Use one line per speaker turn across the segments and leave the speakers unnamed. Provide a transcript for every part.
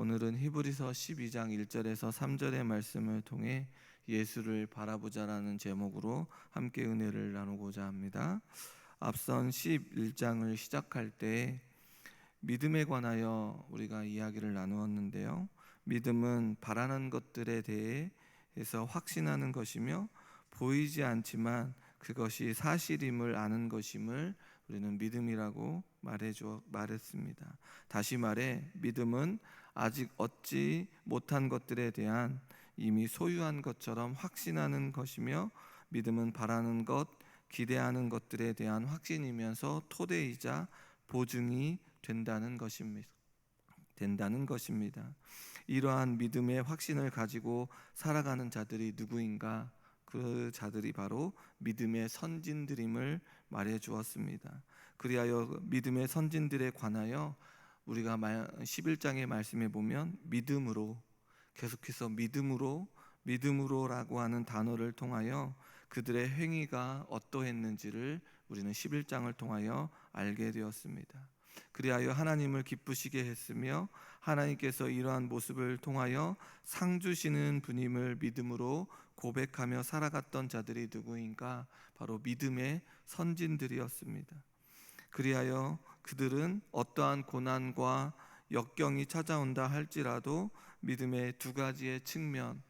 오늘은 히브리서 12장 1절에서 3절의 말씀을 통해 예수를 바라보자라는 제목으로 함께 은혜를 나누고자 합니다. 앞선 11장을 시작할 때 믿음에 관하여 우리가 이야기를 나누었는데요. 믿음은 바라는 것들에 대해서 확신하는 것이며 보이지 않지만 그것이 사실임을 아는 것임을 우리는 믿음이라고 말했습니다. 다시 말해 믿음은 아직 얻지 못한 것들에 대한 이미 소유한 것처럼 확신하는 것이며, 믿음은 바라는 것, 기대하는 것들에 대한 확신이면서 토대이자 보증이 된다는 것입니다. 이러한 믿음의 확신을 가지고 살아가는 자들이 누구인가? 그 자들이 바로 믿음의 선진들임을 말해 주었습니다. 그리하여 믿음의 선진들에 관하여 우리가 11장의 말씀에 보면 믿음으로, 계속해서 믿음으로라고 하는 단어를 통하여 그들의 행위가 어떠했는지를 우리는 11장을 통하여 알게 되었습니다. 그리하여 하나님을 기쁘시게 했으며 하나님께서 이러한 모습을 통하여 상 주시는 분임을 믿음으로 고백하며 살아갔던 자들이 누구인가? 바로 믿음의 선진들이었습니다. 그리하여 그들은 어떠한 고난과 역경이 찾아온다 할지라도 믿음의 두 가지의 측면,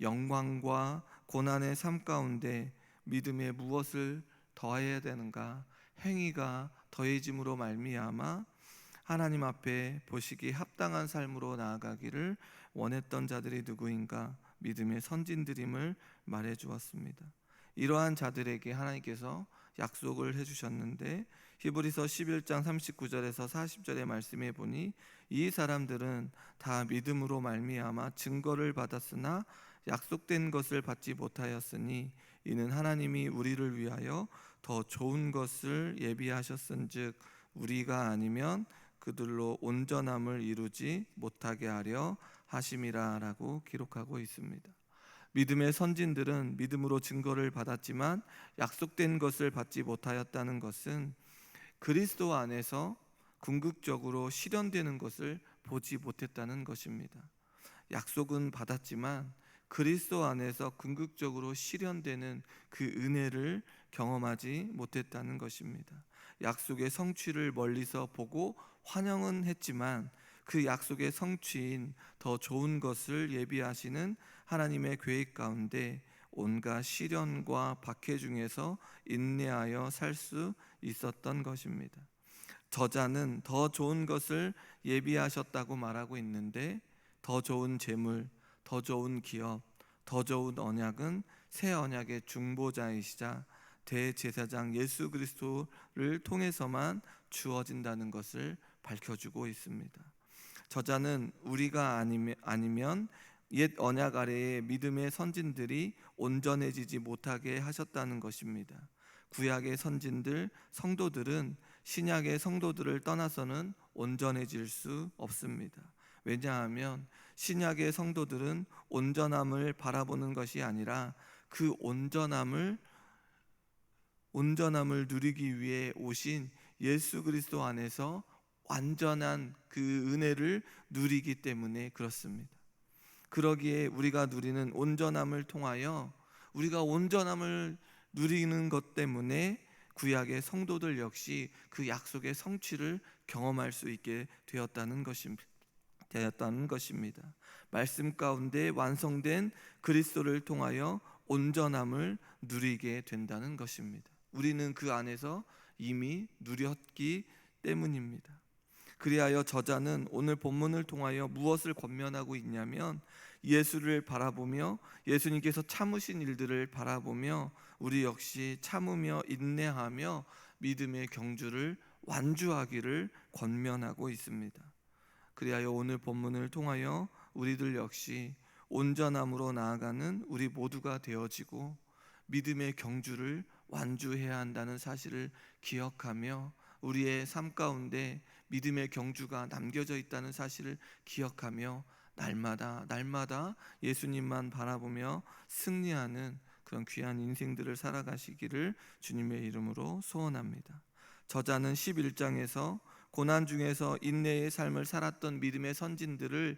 영광과 고난의 삶 가운데 믿음에 무엇을 더해야 되는가? 행위가 더해짐으로 말미암아 하나님 앞에 보시기에 합당한 삶으로 나아가기를 원했던 자들이 누구인가? 믿음의 선진들임을 말해 주었습니다. 이러한 자들에게 하나님께서 약속을 해주셨는데, 히브리서 11장 39절에서 40절의 말씀에 보니 이 사람들은 다 믿음으로 말미암아 증거를 받았으나 약속된 것을 받지 못하였으니 이는 하나님이 우리를 위하여 더 좋은 것을 예비하셨은즉 우리가 아니면 그들로 온전함을 이루지 못하게 하려 하심이라 라고 기록하고 있습니다. 믿음의 선진들은 믿음으로 증거를 받았지만 약속된 것을 받지 못하였다는 것은 그리스도 안에서 궁극적으로 실현되는 것을 보지 못했다는 것입니다. 약속은 받았지만 그리스도 안에서 궁극적으로 실현되는 그 은혜를 경험하지 못했다는 것입니다. 약속의 성취를 멀리서 보고 환영은 했지만 그 약속의 성취인 더 좋은 것을 예비하시는 하나님의 계획 가운데 온갖 시련과 박해 중에서 인내하여 살 수 있었던 것입니다. 저자는 더 좋은 것을 예비하셨다고 말하고 있는데, 더 좋은 재물, 더 좋은 기업, 더 좋은 언약은 새 언약의 중보자이시자 대제사장 예수 그리스도를 통해서만 주어진다는 것을 밝혀주고 있습니다. 저자는 우리가 아니면 옛 언약 아래의 믿음의 선진들이 온전해지지 못하게 하셨다는 것입니다. 구약의 선진들, 성도들은 신약의 성도들을 떠나서는 온전해질 수 없습니다. 왜냐하면 신약의 성도들은 온전함을 바라보는 것이 아니라 그 온전함을 누리기 위해 오신 예수 그리스도 안에서 완전한 그 은혜를 누리기 때문에 그렇습니다. 그러기에 우리가 누리는 온전함을 통하여 우리가 온전함을 누리는 것 때문에 구약의 성도들 역시 그 약속의 성취를 경험할 수 있게 되었다는 것입니다. 말씀 가운데 완성된 그리스도를 통하여 온전함을 누리게 된다는 것입니다. 우리는 그 안에서 이미 누렸기 때문입니다. 그리하여 저자는 오늘 본문을 통하여 무엇을 권면하고 있냐면, 예수를 바라보며 예수님께서 참으신 일들을 바라보며 우리 역시 참으며 인내하며 믿음의 경주를 완주하기를 권면하고 있습니다. 그리하여 오늘 본문을 통하여 우리들 역시 온전함으로 나아가는 우리 모두가 되어지고 믿음의 경주를 완주해야 한다는 사실을 기억하며 우리의 삶 가운데 믿음의 경주가 남겨져 있다는 사실을 기억하며 날마다 예수님만 바라보며 승리하는 그런 귀한 인생들을 살아가시기를 주님의 이름으로 소원합니다. 저자는 11장에서 고난 중에서 인내의 삶을 살았던 믿음의 선진들을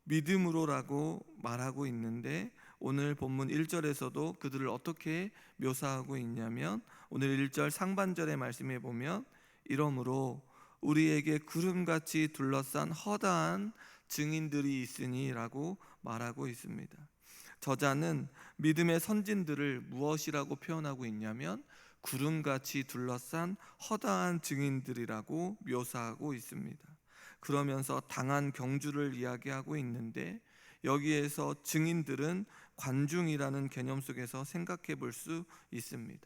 믿음으로라고 말하고 있는데, 오늘 본문 1절에서도 그들을 어떻게 묘사하고 있냐면, 오늘 1절 상반절의 말씀에 보면 이러므로 우리에게 구름같이 둘러싼 허다한 증인들이 있으니 라고 말하고 있습니다. 저자는 믿음의 선진들을 무엇이라고 표현하고 있냐면 구름같이 둘러싼 허다한 증인들이라고 묘사하고 있습니다. 그러면서 당한 경주를 이야기하고 있는데, 여기에서 증인들은 관중이라는 개념 속에서 생각해 볼 수 있습니다.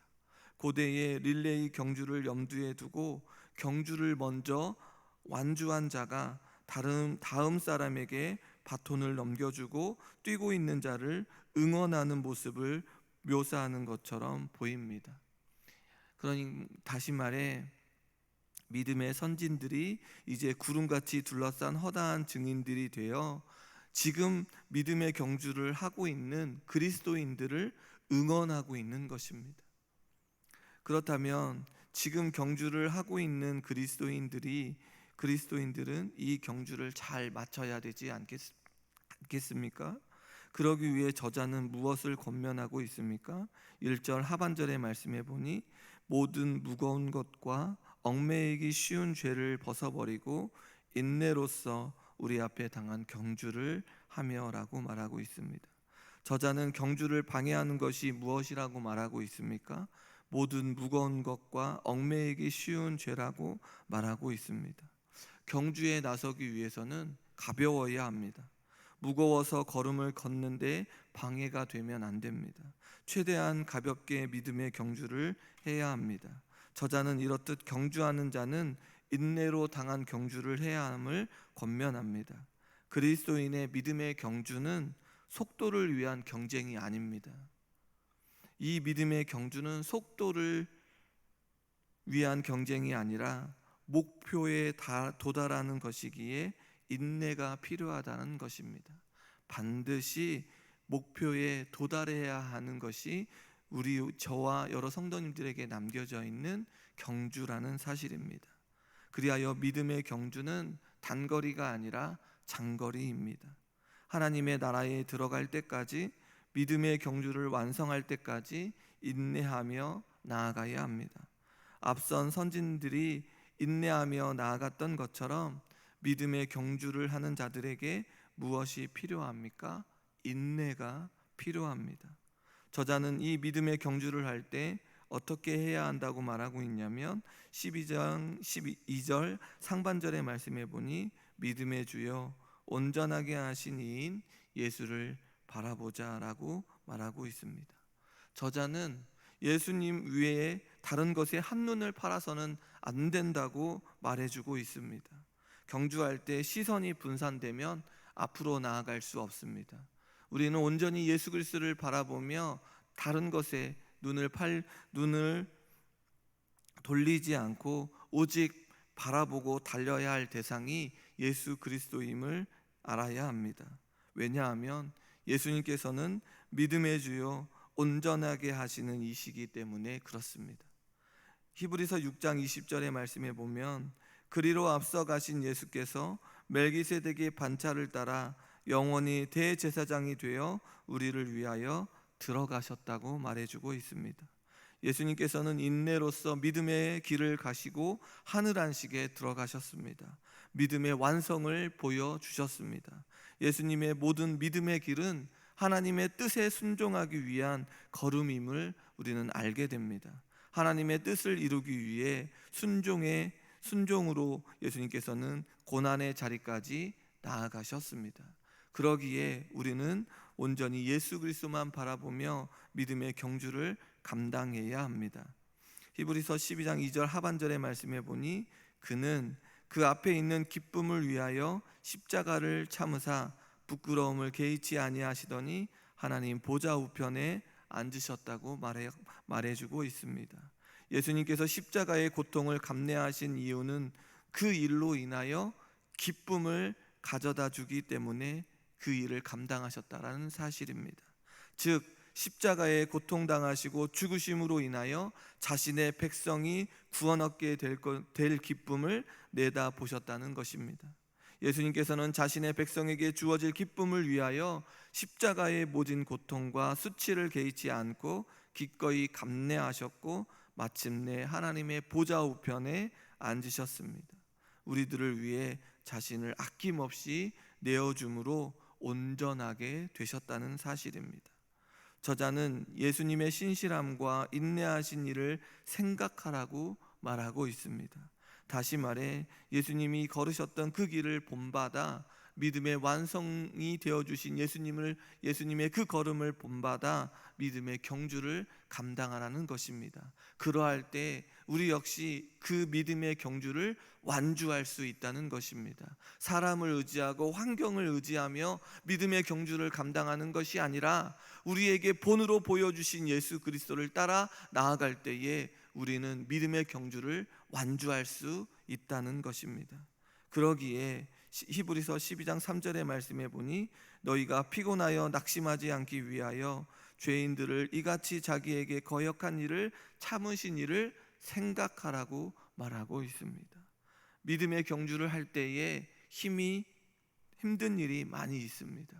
고대의 릴레이 경주를 염두에 두고 경주를 먼저 완주한 자가 다음 사람에게 바톤을 넘겨주고 뛰고 있는 자를 응원하는 모습을 묘사하는 것처럼 보입니다. 그러니 다시 말해 믿음의 선진들이 이제 구름같이 둘러싼 허다한 증인들이 되어 지금 믿음의 경주를 하고 있는 그리스도인들을 응원하고 있는 것입니다. 그렇다면 지금 경주를 하고 있는 그리스도인들은 이 경주를 잘 마쳐야 되지 않겠습니까? 그러기 위해 저자는 무엇을 권면하고 있습니까? 1절 하반절의 말씀에 보니 모든 무거운 것과 얽매이기 쉬운 죄를 벗어버리고 인내로써 우리 앞에 당한 경주를 하며라고 말하고 있습니다. 저자는 경주를 방해하는 것이 무엇이라고 말하고 있습니까? 모든 무거운 것과 얽매이기 쉬운 죄라고 말하고 있습니다. 경주에 나서기 위해서는 가벼워야 합니다. 무거워서 걸음을 걷는데 방해가 되면 안 됩니다. 최대한 가볍게 믿음의 경주를 해야 합니다. 저자는 이렇듯 경주하는 자는 인내로 당한 경주를 해야 함을 권면합니다. 그리스도인의 믿음의 경주는 속도를 위한 경쟁이 아닙니다. 이 믿음의 경주는 속도를 위한 경쟁이 아니라 목표에 도달하는 것이기에 인내가 필요하다는 것입니다. 반드시 목표에 도달해야 하는 것이 저와 여러 성도님들에게 남겨져 있는 경주라는 사실입니다. 그리하여 믿음의 경주는 단거리가 아니라 장거리입니다. 하나님의 나라에 들어갈 때까지, 믿음의 경주를 완성할 때까지 인내하며 나아가야 합니다. 앞선 선진들이 인내하며 나아갔던 것처럼 믿음의 경주를 하는 자들에게 무엇이 필요합니까? 인내가 필요합니다. 저자는 이 믿음의 경주를 할 때 어떻게 해야 한다고 말하고 있냐면 12장 12절 상반절의 말씀에 보니 믿음의 주여 온전하게 하신 이인 예수를 바라보자 라고 말하고 있습니다. 저자는 예수님 외에 다른 것에 한눈을 팔아서는 안 된다고 말해주고 있습니다. 경주할 때 시선이 분산되면 앞으로 나아갈 수 없습니다. 우리는 온전히 예수 그리스도를 바라보며 다른 것에 눈을 돌리지 않고 오직 바라보고 달려야 할 대상이 예수 그리스도임을 알아야 합니다. 왜냐하면 예수님께서는 믿음의 주요 온전하게 하시는 이시기 때문에 그렇습니다. 히브리서 6장 20절의 말씀에 보면 그리로 앞서 가신 예수께서 멜기세덱의 반차를 따라 영원히 대제사장이 되어 우리를 위하여 들어가셨다고 말해주고 있습니다. 예수님께서는 인내로서 믿음의 길을 가시고 하늘 안식에 들어가셨습니다. 믿음의 완성을 보여주셨습니다. 예수님의 모든 믿음의 길은 하나님의 뜻에 순종하기 위한 걸음임을 우리는 알게 됩니다. 하나님의 뜻을 이루기 위해 순종으로 예수님께서는 고난의 자리까지 나아가셨습니다. 그러기에 우리는 온전히 예수 그리스도만 바라보며 믿음의 경주를 감당해야 합니다. 히브리서 12장 2절 하반절의 말씀에 보니 그는 그 앞에 있는 기쁨을 위하여 십자가를 참으사 부끄러움을 개의치 아니하시더니 하나님 보좌 우편에 앉으셨다고 말해주고 있습니다. 예수님께서 십자가의 고통을 감내하신 이유는 그 일로 인하여 기쁨을 가져다 주기 때문에 그 일을 감당하셨다라는 사실입니다. 즉 십자가에 고통당하시고 죽으심으로 인하여 자신의 백성이 구원 얻게 될 기쁨을 내다보셨다는 것입니다. 예수님께서는 자신의 백성에게 주어질 기쁨을 위하여 십자가의 모진 고통과 수치를 개의치 않고 기꺼이 감내하셨고 마침내 하나님의 보좌 우편에 앉으셨습니다. 우리들을 위해 자신을 아낌없이 내어줌으로 온전하게 되셨다는 사실입니다. 저자는 예수님의 신실함과 인내하신 일을 생각하라고 말하고 있습니다. 다시 말해 예수님이 걸으셨던 그 길을 본받아 믿음의 완성이 되어주신 예수님의 그 걸음을 본받아 믿음의 경주를 감당하라는 것입니다. 그러할 때 우리 역시 그 믿음의 경주를 완주할 수 있다는 것입니다. 사람을 의지하고 환경을 의지하며 믿음의 경주를 감당하는 것이 아니라 우리에게 본으로 보여주신 예수 그리스도를 따라 나아갈 때에 우리는 믿음의 경주를 완주할 수 있다는 것입니다. 그러기에 히브리서 12장 3절의 말씀에 보니 너희가 피곤하여 낙심하지 않기 위하여 죄인들을 이같이 자기에게 거역한 일을 참으신 일을 생각하라고 말하고 있습니다. 믿음의 경주를 할 때에 힘든 일이 많이 있습니다.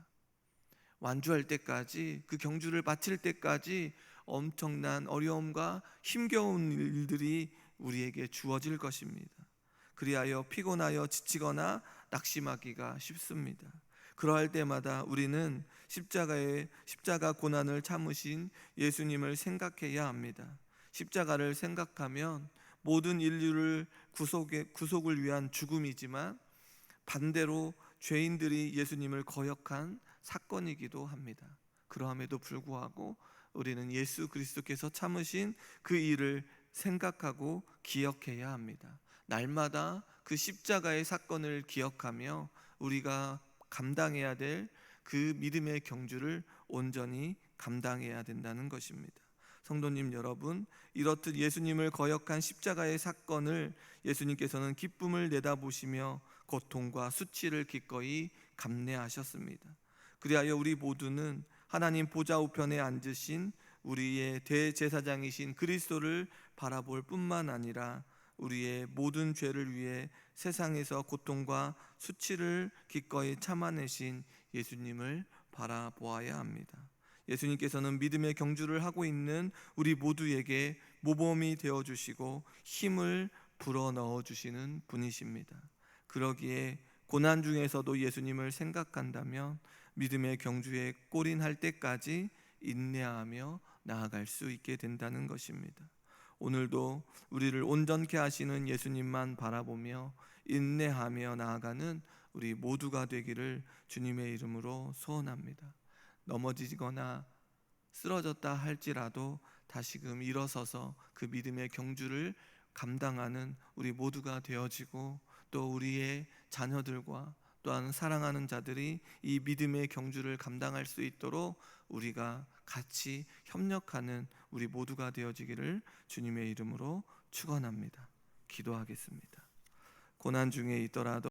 완주할 때까지, 그 경주를 마칠 때까지 엄청난 어려움과 힘겨운 일들이 우리에게 주어질 것입니다. 그리하여 피곤하여 지치거나 낙심하기가 쉽습니다. 그러할 때마다 우리는 십자가 고난을 참으신 예수님을 생각해야 합니다. 십자가를 생각하면 모든 인류를 구속을 위한 죽음이지만 반대로 죄인들이 예수님을 거역한 사건이기도 합니다. 그러함에도 불구하고 우리는 예수 그리스도께서 참으신 그 일을 생각하고 기억해야 합니다. 날마다 그 십자가의 사건을 기억하며 우리가 감당해야 될 그 믿음의 경주를 온전히 감당해야 된다는 것입니다. 성도님 여러분, 이렇듯 예수님을 거역한 십자가의 사건을 예수님께서는 기쁨을 내다보시며 고통과 수치를 기꺼이 감내하셨습니다. 그리하여 우리 모두는 하나님 보좌 우편에 앉으신 우리의 대제사장이신 그리스도를 바라볼 뿐만 아니라 우리의 모든 죄를 위해 세상에서 고통과 수치를 기꺼이 참아내신 예수님을 바라보아야 합니다. 예수님께서는 믿음의 경주를 하고 있는 우리 모두에게 모범이 되어주시고 힘을 불어넣어 주시는 분이십니다. 그러기에 고난 중에서도 예수님을 생각한다면 믿음의 경주에 골인할 때까지 인내하며 나아갈 수 있게 된다는 것입니다. 오늘도 우리를 온전케 하시는 예수님만 바라보며 인내하며 나아가는 우리 모두가 되기를 주님의 이름으로 소원합니다. 넘어지거나 쓰러졌다 할지라도 다시금 일어서서 그 믿음의 경주를 감당하는 우리 모두가 되어지고 또 우리의 자녀들과 또한 사랑하는 자들이 이 믿음의 경주를 감당할 수 있도록 우리가 같이 협력하는 우리 모두가 되어지기를 주님의 이름으로 축원합니다. 기도하겠습니다. 고난 중에 있더라도